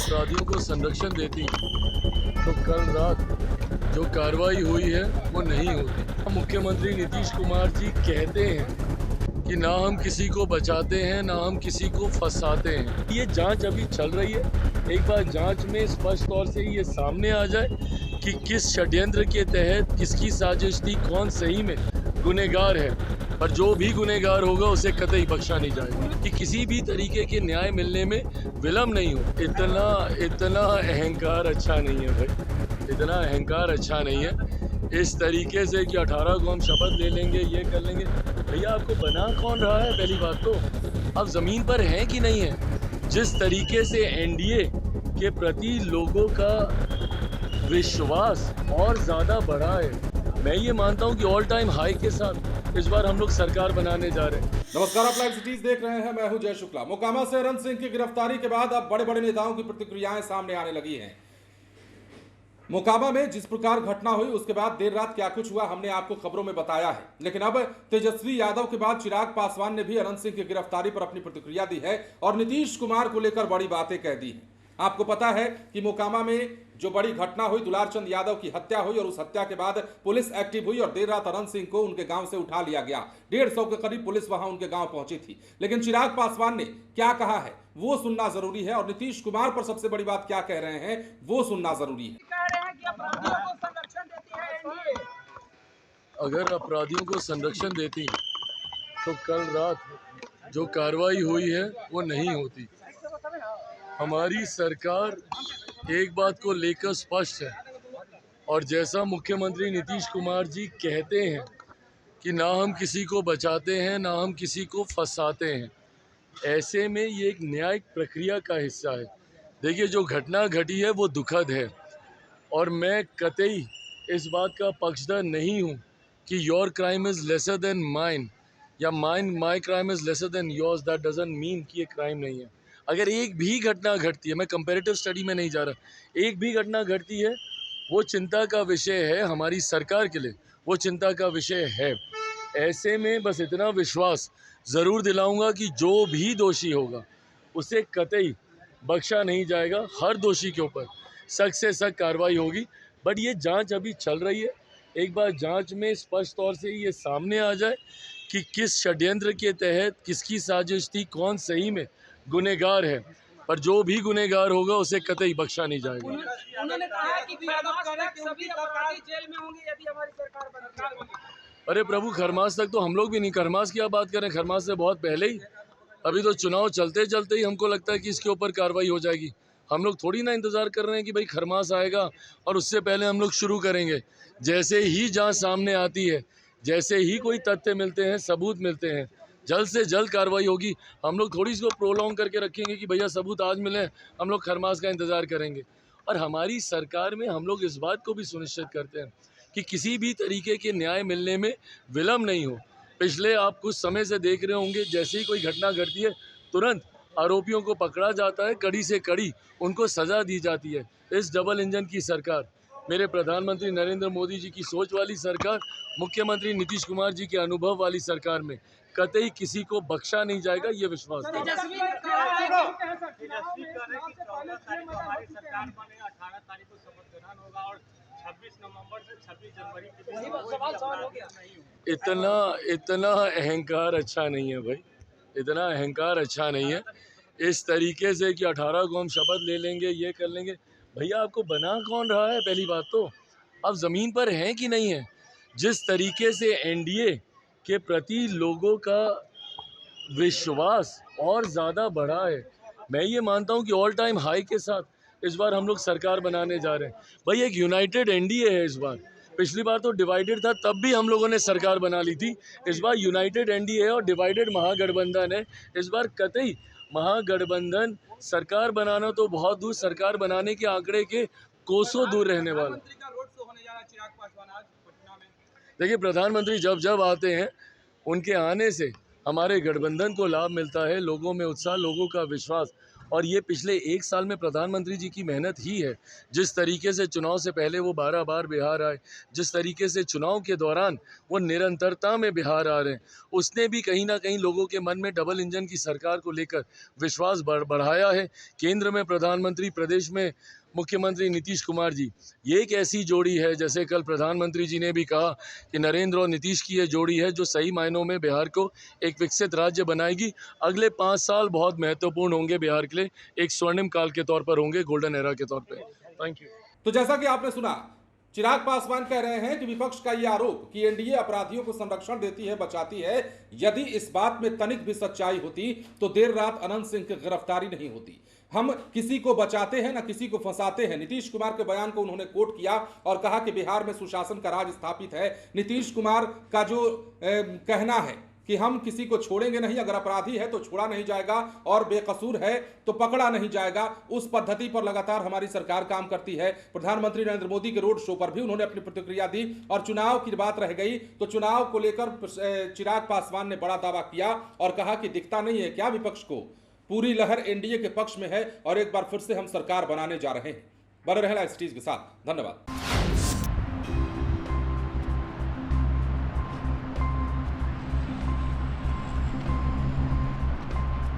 अपराधियों को संरक्षण देती तो कल रात जो कार्रवाई हुई है वो नहीं होती। मुख्यमंत्री नीतीश कुमार जी कहते हैं कि ना हम किसी को बचाते हैं ना हम किसी को फंसाते हैं। ये जांच अभी चल रही है। एक बार जांच में स्पष्ट तौर से ये सामने आ जाए कि किस षड्यंत्र के तहत किसकी साजिश थी, कौन सही में गुनहगार है, पर जो भी गुनहगार होगा उसे कतई बख्शा नहीं जाएगा। कि किसी भी तरीके के न्याय मिलने में विलम्ब नहीं हो। इतना अहंकार अच्छा नहीं है भाई, इतना अहंकार अच्छा नहीं है। इस तरीके से कि 18 को हम शपथ ले लेंगे, ये कर लेंगे। भैया आपको बना कौन रहा है? पहली बात तो आप ज़मीन पर हैं कि नहीं है? जिस तरीके से एनडीए के प्रति लोगों का विश्वास और ज़्यादा बढ़ा है, मैं ये मानता हूँ कि ऑल टाइम हाई के साथ इस बार हम लोग सरकार बनाने जा रहे हैं। नमस्कार, आप लाइव सिटीज देख रहे हैं। मैं हूं जय शुक्ला। मोकामा से अरन सिंह की गिरफ्तारी के बाद अब बड़े बड़े नेताओं की प्रतिक्रियाएं सामने आने लगी हैं। मोकामा में जिस प्रकार घटना हुई उसके बाद देर रात क्या कुछ हुआ हमने आपको खबरों में बताया है, लेकिन अब तेजस्वी यादव के बाद चिराग पासवान ने भी अरन सिंह की गिरफ्तारी पर अपनी प्रतिक्रिया दी है और नीतीश कुमार को लेकर बड़ी बातें कह दी हैं। आपको पता है कि मोकामा में जो बड़ी घटना हुई, दुलारचंद यादव की हत्या हुई और उस हत्या के बाद पुलिस एक्टिव हुई और देर रात अरन सिंह को उनके गांव से उठा लिया गया। 150 के करीब पुलिस वहां उनके गांव पहुंची थी। लेकिन चिराग पासवान ने क्या कहा है वो सुनना जरूरी है और नीतीश कुमार पर सबसे बड़ी बात क्या कह रहे हैं वो सुनना जरूरी है। अगर अपराधियों को संरक्षण देती तो कल रात जो कार्रवाई हुई है वो नहीं होती। हमारी सरकार एक बात को लेकर स्पष्ट है और जैसा मुख्यमंत्री नीतीश कुमार जी कहते हैं कि ना हम किसी को बचाते हैं ना हम किसी को फंसाते हैं, ऐसे में ये एक न्यायिक प्रक्रिया का हिस्सा है। देखिए, जो घटना घटी है वो दुखद है और मैं कतई इस बात का पक्षधर नहीं हूँ कि your crime is lesser than mine या my crime is lesser than yours. That doesn't mean कि ये क्राइम नहीं है। अगर एक भी घटना घटती है, मैं कंपैरेटिव स्टडी में नहीं जा रहा, एक भी घटना घटती है वो चिंता का विषय है हमारी सरकार के लिए, वो चिंता का विषय है। ऐसे में बस इतना विश्वास ज़रूर दिलाऊंगा कि जो भी दोषी होगा उसे कतई बख्शा नहीं जाएगा। हर दोषी के ऊपर सख्त से सख्त कार्रवाई होगी। बट ये जांच अभी चल रही है। एक बार जांच में स्पष्ट तौर से ये सामने आ जाए कि किस षड्यंत्र के तहत किसकी साजिश थी, कौन सही में गुनहगार है, पर जो भी गुनहगार होगा उसे कतई बख्शा नहीं जाएगा। उन्होंने कहा कि सभी अपराधी जेल में होंगे यदि हमारी सरकार बनती है। अरे प्रभु, खरमास तक तो हम लोग भी नहीं, खरमास की आप बात करें, खरमास से बहुत पहले ही। अभी तो चुनाव चलते चलते ही हमको लगता है कि इसके ऊपर कार्रवाई हो जाएगी। हम लोग थोड़ी ना इंतज़ार कर रहे हैं कि भाई खरमास आएगा और उससे पहले हम लोग शुरू करेंगे। जैसे ही जांच सामने आती है, जैसे ही कोई तथ्य मिलते हैं, सबूत मिलते हैं, जल्द से जल्द कार्रवाई होगी। हम लोग थोड़ी इसको प्रोलॉन्ग करके रखेंगे कि भैया सबूत आज मिले, हम लोग खरमास का इंतज़ार करेंगे। और हमारी सरकार में हम लोग इस बात को भी सुनिश्चित करते हैं कि किसी भी तरीके के न्याय मिलने में विलम्ब नहीं हो। पिछले आप कुछ समय से देख रहे होंगे, जैसे ही कोई घटना घटती है तुरंत आरोपियों को पकड़ा जाता है, कड़ी से कड़ी उनको सज़ा दी जाती है। इस डबल इंजन की सरकार, मेरे प्रधानमंत्री नरेंद्र मोदी जी की सोच वाली सरकार, मुख्यमंत्री नीतीश कुमार जी के अनुभव वाली सरकार में कतई किसी को बख्शा नहीं जाएगा, ये विश्वास है। इतना अहंकार अच्छा नहीं है भाई, इतना अहंकार अच्छा नहीं है। इस तरीके से कि 18 को हम शपथ ले लेंगे, ये कर लेंगे। भैया आपको बना कौन रहा है? पहली बात तो आप ज़मीन पर हैं कि नहीं है? जिस तरीके से एनडीए के प्रति लोगों का विश्वास और ज़्यादा बढ़ा है, मैं ये मानता हूँ कि ऑल टाइम हाई के साथ इस बार हम लोग सरकार बनाने जा रहे हैं। भाई एक यूनाइटेड एनडीए है इस बार। पिछली बार तो डिवाइडेड था, तब भी हम लोगों ने सरकार बना ली थी। इस बार यूनाइटेड एनडीए है और डिवाइडेड महागठबंधन है। इस बार कतई महागठबंधन सरकार बनाना तो बहुत दूर, सरकार बनाने के आंकड़े के कोसों दूर रहने वाला। देखिए, प्रधानमंत्री जब जब आते हैं उनके आने से हमारे गठबंधन को लाभ मिलता है, लोगों में उत्साह, लोगों का विश्वास और ये पिछले 1 साल में प्रधानमंत्री जी की मेहनत ही है। जिस तरीके से चुनाव से पहले वो 12 बार बिहार आए, जिस तरीके से चुनाव के दौरान वो निरंतरता में बिहार आ रहे हैं, उसने भी कहीं ना कहीं लोगों के मन में डबल इंजन की सरकार को लेकर विश्वास बढ़ाया है। केंद्र में प्रधानमंत्री, प्रदेश में मुख्यमंत्री नीतीश कुमार जी, ये एक ऐसी जोड़ी है, जैसे कल प्रधानमंत्री जी ने भी कहा कि नरेंद्र और नीतीश की ये जोड़ी है जो सही मायनों में बिहार को एक विकसित राज्य बनाएगी। अगले 5 साल बहुत महत्वपूर्ण होंगे बिहार के लिए, एक स्वर्णिम काल के तौर पर होंगे, गोल्डन एरा के तौर पे। Thank you. तो जैसा कि आपने सुना, चिराग पासवान कह रहे हैं कि विपक्ष का यह आरोप कि एनडीए अपराधियों को संरक्षण देती है, बचाती है, यदि इस बात में तनिक भी सच्चाई होती तो देर रात अनंत सिंह की गिरफ्तारी नहीं होती। हम किसी को बचाते हैं ना किसी को फंसाते हैं। नीतीश कुमार के बयान को उन्होंने कोट किया और कहा कि बिहार में सुशासन का राज स्थापित है। नीतीश कुमार का जो कहना है कि हम किसी को छोड़ेंगे नहीं, अगर अपराधी है तो छोड़ा नहीं जाएगा और बेकसूर है तो पकड़ा नहीं जाएगा, उस पद्धति पर लगातार हमारी सरकार काम करती है। प्रधानमंत्री नरेंद्र मोदी के रोड शो पर भी उन्होंने अपनी प्रतिक्रिया दी और चुनाव की बात रह गई तो चुनाव को लेकर चिराग पासवान ने बड़ा दावा किया और कहा कि दिखता नहीं है क्या विपक्ष को, पूरी लहर एनडीए के पक्ष में है और एक बार फिर से हम सरकार बनाने जा रहे हैं। बने रहें लाइव सिटीज के साथ। धन्यवाद।